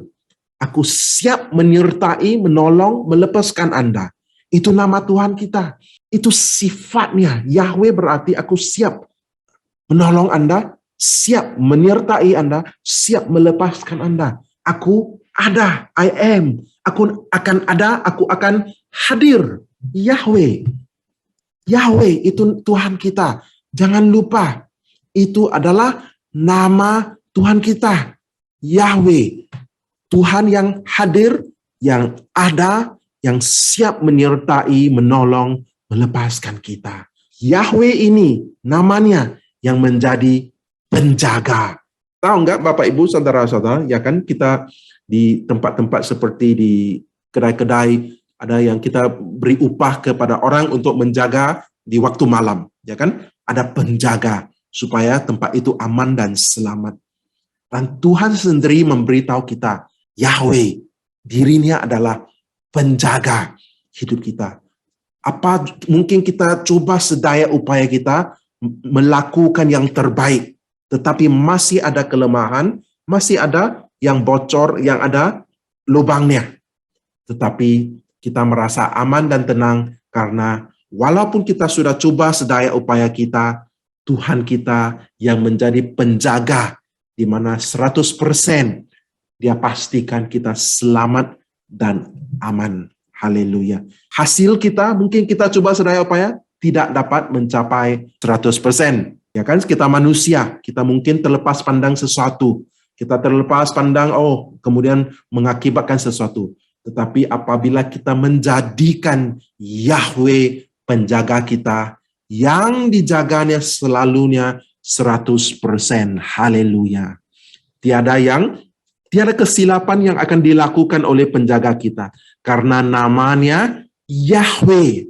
Aku siap menyertai, menolong, melepaskan Anda. Itu nama Tuhan kita. Itu sifatnya. Yahweh berarti aku siap menolong Anda, siap menyertai Anda, siap melepaskan Anda. Aku ada, I am. Aku akan ada, aku akan hadir. Yahweh. Yahweh itu Tuhan kita. Jangan lupa, itu adalah nama Tuhan kita. Yahweh. Tuhan yang hadir, yang ada, yang siap menyertai, menolong, melepaskan kita. Yahweh ini namanya yang menjadi penjaga. Tahu nggak Bapak Ibu saudara-saudara, ya kan kita di tempat-tempat seperti di kedai-kedai ada yang kita beri upah kepada orang untuk menjaga di waktu malam, ya kan? Ada penjaga supaya tempat itu aman dan selamat. Dan Tuhan sendiri memberitahu kita, Yahweh, dirinya adalah penjaga hidup kita. Apa mungkin kita coba sedaya upaya kita melakukan yang terbaik, tetapi masih ada kelemahan, masih ada yang bocor, yang ada lubangnya. Tetapi kita merasa aman dan tenang karena walaupun kita sudah coba sedaya upaya kita, Tuhan kita yang menjadi penjaga di mana 100% Dia pastikan kita selamat dan aman. Haleluya. Hasil kita, mungkin kita coba sedaya upaya, tidak dapat mencapai 100%. Ya kan, kita manusia, kita mungkin terlepas pandang sesuatu. Kita terlepas pandang, kemudian mengakibatkan sesuatu. Tetapi apabila kita menjadikan Yahweh penjaga kita, yang dijaganya selalunya 100%. Haleluya. Tiada kesilapan yang akan dilakukan oleh penjaga kita. Karena namanya Yahweh.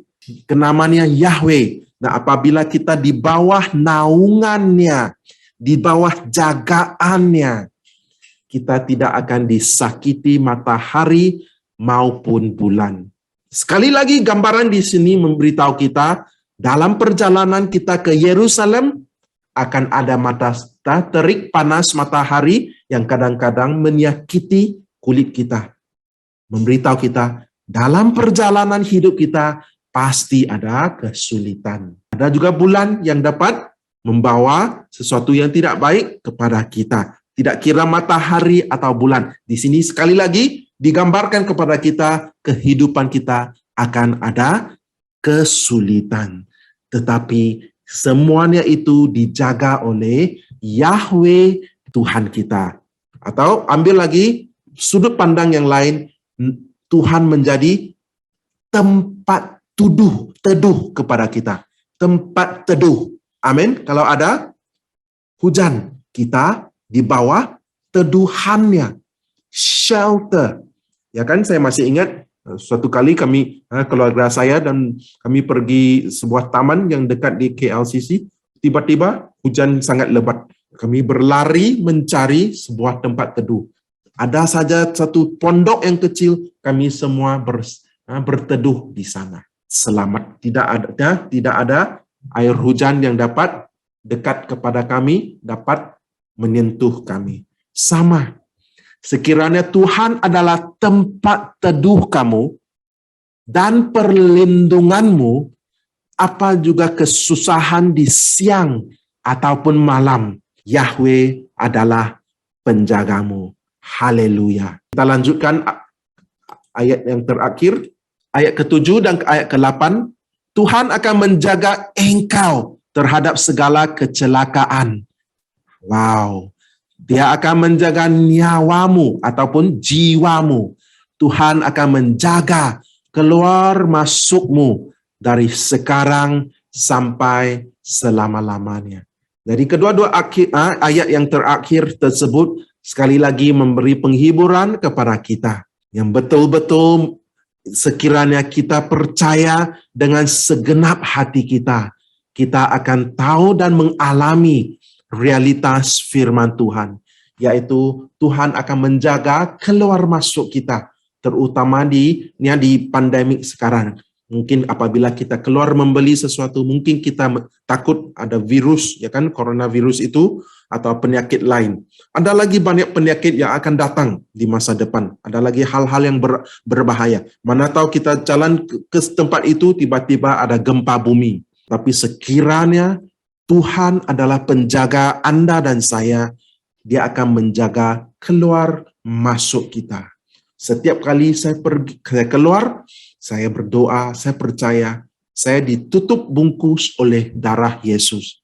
Namanya Yahweh. Nah, apabila kita di bawah naungannya, di bawah jagaannya, kita tidak akan disakiti matahari maupun bulan. Sekali lagi gambaran di sini memberitahu kita, dalam perjalanan kita ke Yerusalem, akan ada terik panas matahari yang kadang-kadang menyakiti kulit kita. Memberitahu kita, dalam perjalanan hidup kita, pasti ada kesulitan. Ada juga bulan yang dapat membawa sesuatu yang tidak baik kepada kita. Tidak kira matahari atau bulan. Di sini sekali lagi digambarkan kepada kita, kehidupan kita akan ada kesulitan. Tetapi semuanya itu dijaga oleh Yahweh Tuhan kita. Atau ambil lagi sudut pandang yang lain, Tuhan menjadi tempat teduh kepada kita. Tempat teduh. Amin. Kalau ada hujan, kita di bawah teduhannya. Shelter. Ya kan, saya masih ingat suatu kali kami, keluarga saya dan kami pergi sebuah taman yang dekat di KLCC. Tiba-tiba hujan sangat lebat. Kami berlari mencari sebuah tempat teduh. Ada saja satu pondok yang kecil, kami semua berteduh di sana. Selamat. Tidak ada air hujan yang dapat dekat kepada kami, dapat menyentuh kami. Sama. Sekiranya Tuhan adalah tempat teduh kamu dan perlindunganmu, apa juga kesusahan di siang ataupun malam, Yahweh adalah penjagamu. Haleluya. Kita lanjutkan ayat yang terakhir, ayat ke-7 dan ayat ke-8. Tuhan akan menjaga engkau terhadap segala kecelakaan. Wow. Dia akan menjaga nyawamu ataupun jiwamu. Tuhan akan menjaga keluar masukmu dari sekarang sampai selama-lamanya. Jadi kedua-dua ayat yang terakhir tersebut sekali lagi memberi penghiburan kepada kita. Yang betul-betul sekiranya kita percaya dengan segenap hati kita, kita akan tahu dan mengalami realitas firman Tuhan, yaitu Tuhan akan menjaga keluar masuk kita, terutama di pandemik sekarang. Mungkin apabila kita keluar membeli sesuatu, mungkin kita takut ada virus, ya kan, coronavirus itu atau penyakit lain. Ada lagi banyak penyakit yang akan datang di masa depan. Ada lagi hal-hal yang berbahaya. Mana tahu kita jalan ke tempat itu tiba-tiba ada gempa bumi. Tapi sekiranya Tuhan adalah penjaga Anda dan saya, Dia akan menjaga keluar masuk kita. Setiap kali saya keluar, saya berdoa, saya percaya, saya ditutup bungkus oleh darah Yesus.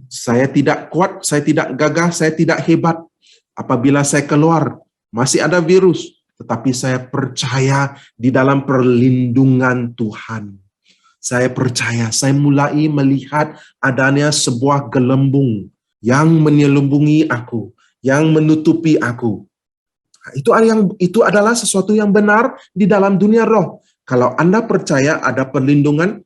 Saya tidak kuat, saya tidak gagah, saya tidak hebat. Apabila saya keluar, masih ada virus, tetapi saya percaya di dalam perlindungan Tuhan. Saya percaya, saya mulai melihat adanya sebuah gelembung yang menyelubungi aku, yang menutupi aku. Itu adalah sesuatu yang benar di dalam dunia roh. Kalau Anda percaya ada perlindungan,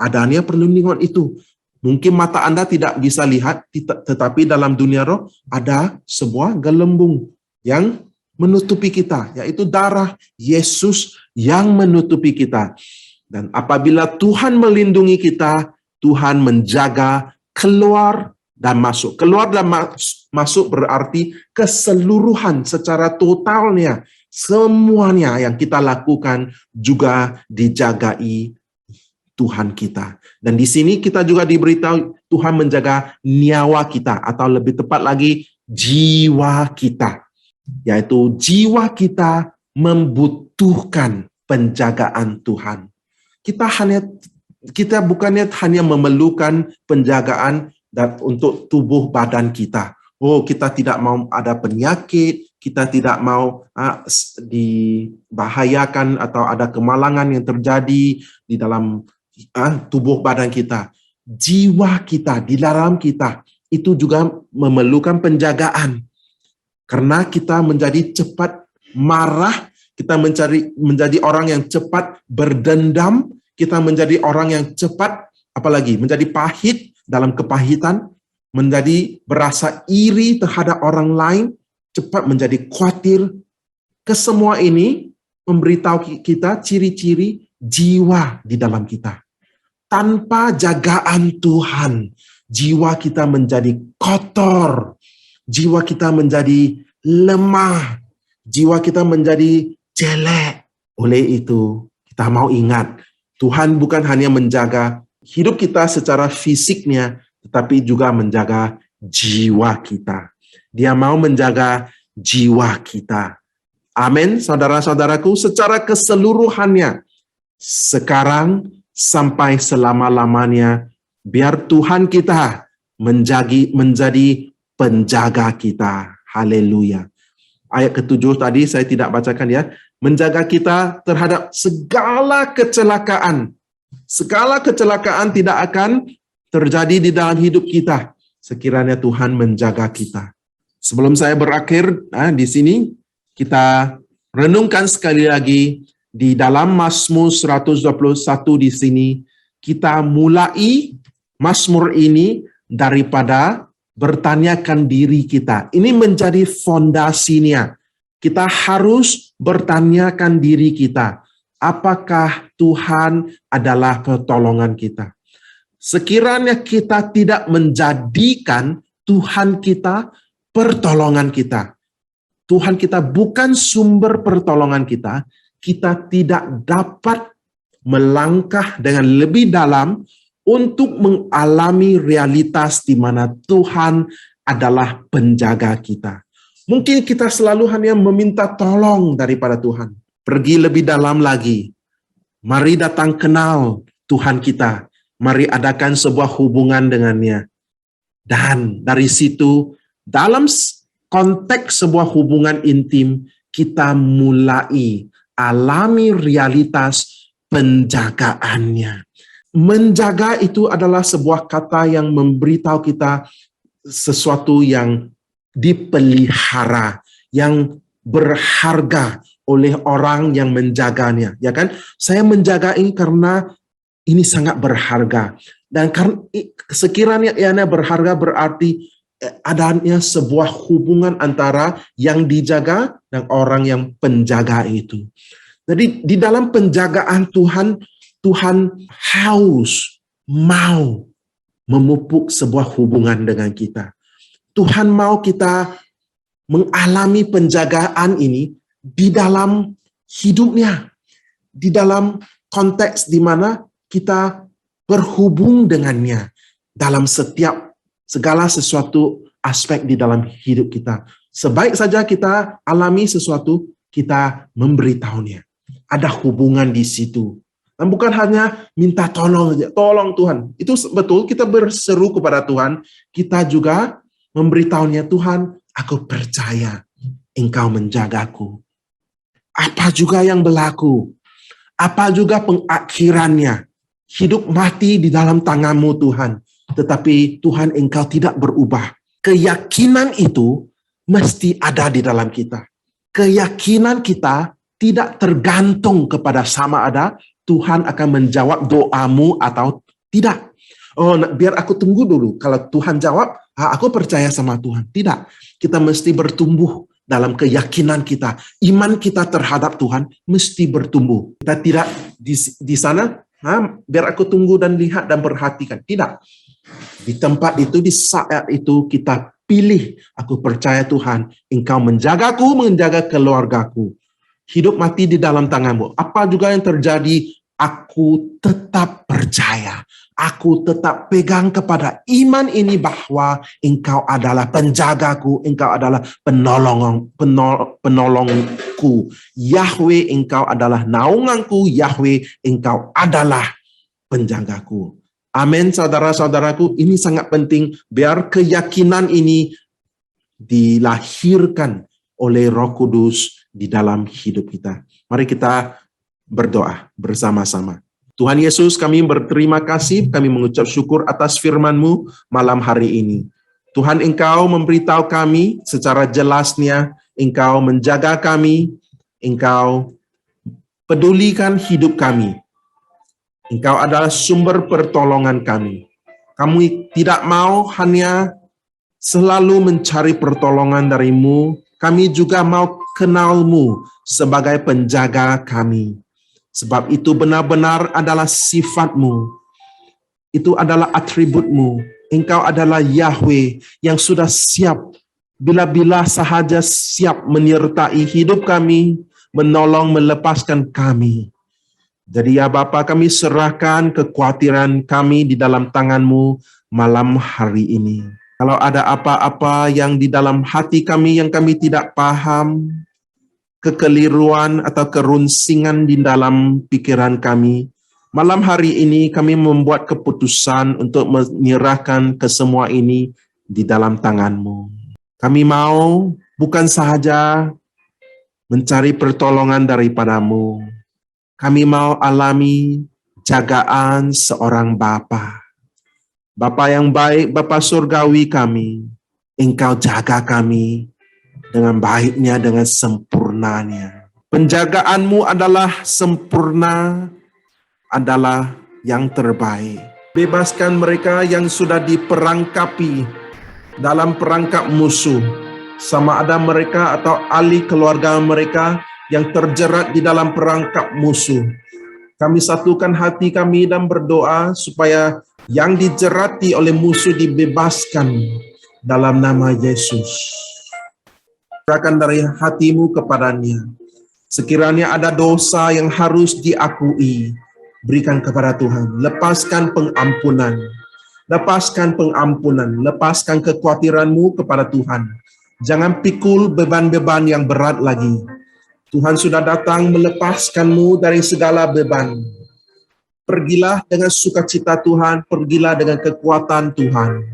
adanya perlindungan itu. Mungkin mata Anda tidak bisa lihat, tetapi dalam dunia roh ada sebuah gelembung yang menutupi kita, yaitu darah Yesus yang menutupi kita. Dan apabila Tuhan melindungi kita, Tuhan menjaga keluar dan masuk. Keluar dan masuk berarti keseluruhan secara totalnya. Semuanya yang kita lakukan juga dijagai Tuhan kita. Dan di sini kita juga diberitahu Tuhan menjaga nyawa kita, atau lebih tepat lagi jiwa kita. Yaitu jiwa kita membutuhkan penjagaan Tuhan. Kita bukannya hanya memerlukan penjagaan untuk tubuh badan kita. Oh, kita tidak mau ada penyakit, kita tidak mau dibahayakan atau ada kemalangan yang terjadi di dalam tubuh badan kita. Jiwa kita, di dalam kita, itu juga memerlukan penjagaan. Karena kita menjadi cepat marah, kita menjadi orang yang cepat berdendam, kita menjadi orang yang cepat, apalagi menjadi pahit dalam kepahitan, menjadi berasa iri terhadap orang lain, cepat menjadi khawatir. Kesemua ini memberitahu kita ciri-ciri jiwa di dalam kita. Tanpa jagaan Tuhan, jiwa kita menjadi kotor, jiwa kita menjadi lemah, jiwa kita menjadi jelek. Oleh itu, kita mau ingat, Tuhan bukan hanya menjaga hidup kita secara fisiknya, tetapi juga menjaga jiwa kita. Dia mau menjaga jiwa kita. Amin, saudara-saudaraku, secara keseluruhannya, sekarang sampai selama-lamanya, biar Tuhan kita menjadi penjaga kita. Haleluya. Ayat ke-7 tadi saya tidak bacakan ya. Menjaga kita terhadap segala kecelakaan. Segala kecelakaan tidak akan terjadi di dalam hidup kita sekiranya Tuhan menjaga kita. Sebelum saya berakhir di sini, kita renungkan sekali lagi di dalam Mazmur 121 di sini. Kita mulai Mazmur ini daripada bertanyakan diri kita. Ini menjadi fondasinya. Kita harus bertanyakan diri kita. Apakah Tuhan adalah pertolongan kita? Sekiranya kita tidak menjadikan Tuhan kita pertolongan kita, Tuhan kita bukan sumber pertolongan kita, kita tidak dapat melangkah dengan lebih dalam untuk mengalami realitas di mana Tuhan adalah penjaga kita. Mungkin kita selalu hanya meminta tolong daripada Tuhan. Pergi lebih dalam lagi. Mari datang kenal Tuhan kita. Mari adakan sebuah hubungan dengannya. Dan dari situ, dalam konteks sebuah hubungan intim, kita mulai alami realitas penjagaannya. Menjaga itu adalah sebuah kata yang memberitahu kita sesuatu yang dipelihara, yang berharga oleh orang yang menjaganya, ya kan? Saya menjaga ini karena ini sangat berharga, dan karena sekiranya ia berharga berarti adanya sebuah hubungan antara yang dijaga dan orang yang penjaga itu. Jadi di dalam penjagaan Tuhan, Tuhan haus mau memupuk sebuah hubungan dengan kita. Tuhan mau kita mengalami penjagaan ini di dalam hidupnya, di dalam konteks di mana kita berhubung dengannya dalam segala sesuatu aspek di dalam hidup kita. Sebaik saja kita alami sesuatu, kita memberitahunya. Ada hubungan di situ. Dan bukan hanya minta tolong Tuhan. Itu betul, kita berseru kepada Tuhan, kita juga memberitahunya, Tuhan, aku percaya Engkau menjagaku. apa juga yang berlaku, apa juga pengakhirannya, hidup mati di dalam tangan-Mu Tuhan. Tetapi Tuhan, Engkau tidak berubah. Keyakinan itu mesti ada di dalam kita. Keyakinan kita tidak tergantung kepada sama ada Tuhan akan menjawab doamu atau tidak. Oh, biar aku tunggu dulu. Kalau Tuhan jawab, aku percaya sama Tuhan. Tidak. Kita mesti bertumbuh dalam keyakinan kita. Iman kita terhadap Tuhan mesti bertumbuh. Kita tidak di sana, biar aku tunggu dan lihat dan perhatikan. Tidak. Di tempat itu, di saat itu kita pilih. Aku percaya Tuhan, Engkau menjagaku, menjaga keluargaku. Hidup mati di dalam tangan-Mu. Apa juga yang terjadi, aku tetap percaya. Aku tetap pegang kepada iman ini bahwa Engkau adalah penjagaku, Engkau adalah penolongku. Yahweh, Engkau adalah naunganku. Yahweh, Engkau adalah penjagaku. Amin, saudara-saudaraku. Ini sangat penting biar keyakinan ini dilahirkan oleh Roh Kudus di dalam hidup kita. Mari kita berdoa bersama-sama. Tuhan Yesus, kami berterima kasih, kami mengucap syukur atas firman-Mu malam hari ini. Tuhan, Engkau memberitahu kami secara jelasnya, Engkau menjaga kami, Engkau pedulikan hidup kami. Engkau adalah sumber pertolongan kami. Kami tidak mau hanya selalu mencari pertolongan dari-Mu, kami juga mau kenal-Mu sebagai penjaga kami. Sebab itu benar-benar adalah sifat-Mu. Itu adalah atribut-Mu. Engkau adalah Yahweh yang sudah siap, bila-bila sahaja siap menyertai hidup kami, menolong, melepaskan kami. Jadi ya Bapa, kami serahkan kekhawatiran kami di dalam tangan-Mu malam hari ini. Kalau ada apa-apa yang di dalam hati kami yang kami tidak paham, kekeliruan atau kerunsingan di dalam pikiran kami, malam hari ini kami membuat keputusan untuk menyerahkan kesemua ini di dalam tangan-Mu. Kami mau bukan sahaja mencari pertolongan daripada-Mu, kami mau alami jagaan seorang Bapa. Bapa yang baik, Bapa surgawi kami, Engkau jaga kami dengan baiknya, dengan sempurnanya. Penjagaan-Mu adalah sempurna, adalah yang terbaik. Bebaskan mereka yang sudah diperangkapi dalam perangkap musuh, sama ada mereka atau ahli keluarga mereka yang terjerat di dalam perangkap musuh. Kami satukan hati kami dan berdoa supaya yang dijerati oleh musuh dibebaskan dalam nama Yesus. Serahkan dari hatimu kepadanya. Sekiranya ada dosa yang harus diakui, berikan kepada Tuhan. Lepaskan pengampunan. Lepaskan pengampunan. Lepaskan kekhawatiranmu kepada Tuhan. Jangan pikul beban-beban yang berat lagi. Tuhan sudah datang melepaskanmu dari segala beban. Pergilah dengan sukacita Tuhan, pergilah dengan kekuatan Tuhan.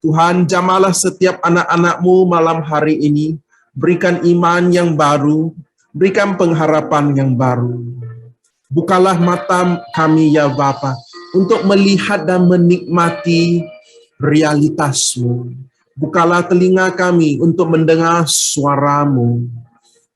Tuhan, jamalah setiap anak-anak-Mu malam hari ini, berikan iman yang baru, berikan pengharapan yang baru. Bukalah mata kami ya Bapa, untuk melihat dan menikmati realitas-Mu. Bukalah telinga kami untuk mendengar suara-Mu.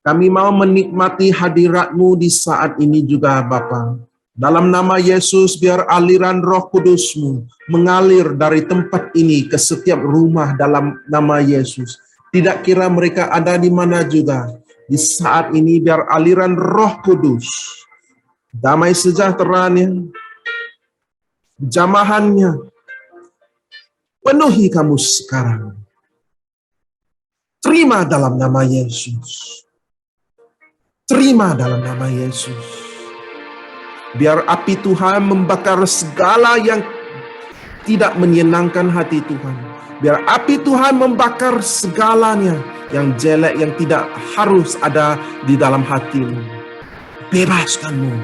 Kami mau menikmati hadirat-Mu di saat ini juga Bapa. Dalam nama Yesus, biar aliran Roh Kudus-Mu mengalir dari tempat ini ke setiap rumah dalam nama Yesus. Tidak kira mereka ada di mana juga. Di saat ini, biar aliran Roh Kudus, damai sejahteranya, jamahannya, penuhi kamu sekarang. Terima dalam nama Yesus. Terima dalam nama Yesus. Biar api Tuhan membakar segala yang tidak menyenangkan hati Tuhan. Biar api Tuhan membakar segalanya yang jelek, yang tidak harus ada di dalam hatimu. Bebaskanmu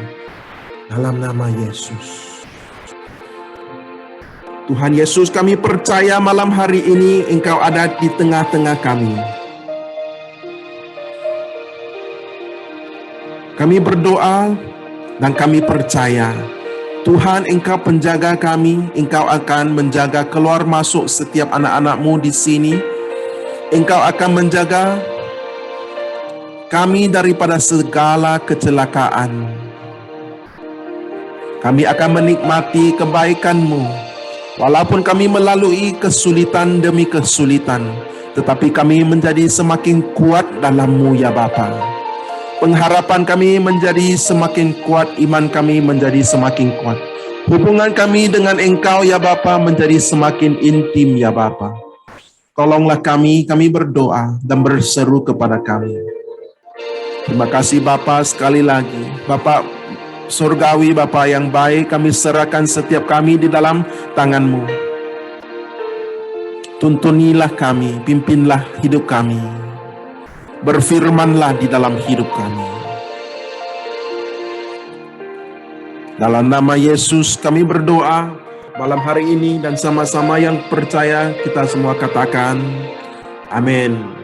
dalam nama Yesus. Tuhan Yesus, kami percaya malam hari ini Engkau ada di tengah-tengah kami. Kami berdoa dan kami percaya Tuhan, Engkau penjaga kami, Engkau akan menjaga keluar masuk setiap anak-anak-Mu di sini. Engkau akan menjaga kami daripada segala kecelakaan. Kami akan menikmati kebaikan-Mu, walaupun kami melalui kesulitan demi kesulitan, tetapi kami menjadi semakin kuat dalam-Mu ya Bapa. Pengharapan kami menjadi semakin kuat, iman kami menjadi semakin kuat. Hubungan kami dengan Engkau ya Bapa menjadi semakin intim ya Bapa. Tolonglah kami berdoa dan berseru kepada kami. Terima kasih Bapa sekali lagi. Bapa surgawi, Bapa yang baik, kami serahkan setiap kami di dalam tangan-Mu. Tuntunilah kami, pimpinlah hidup kami. Berfirmanlah di dalam hidup kami. Dalam nama Yesus kami berdoa malam hari ini, dan sama-sama yang percaya kita semua katakan amin.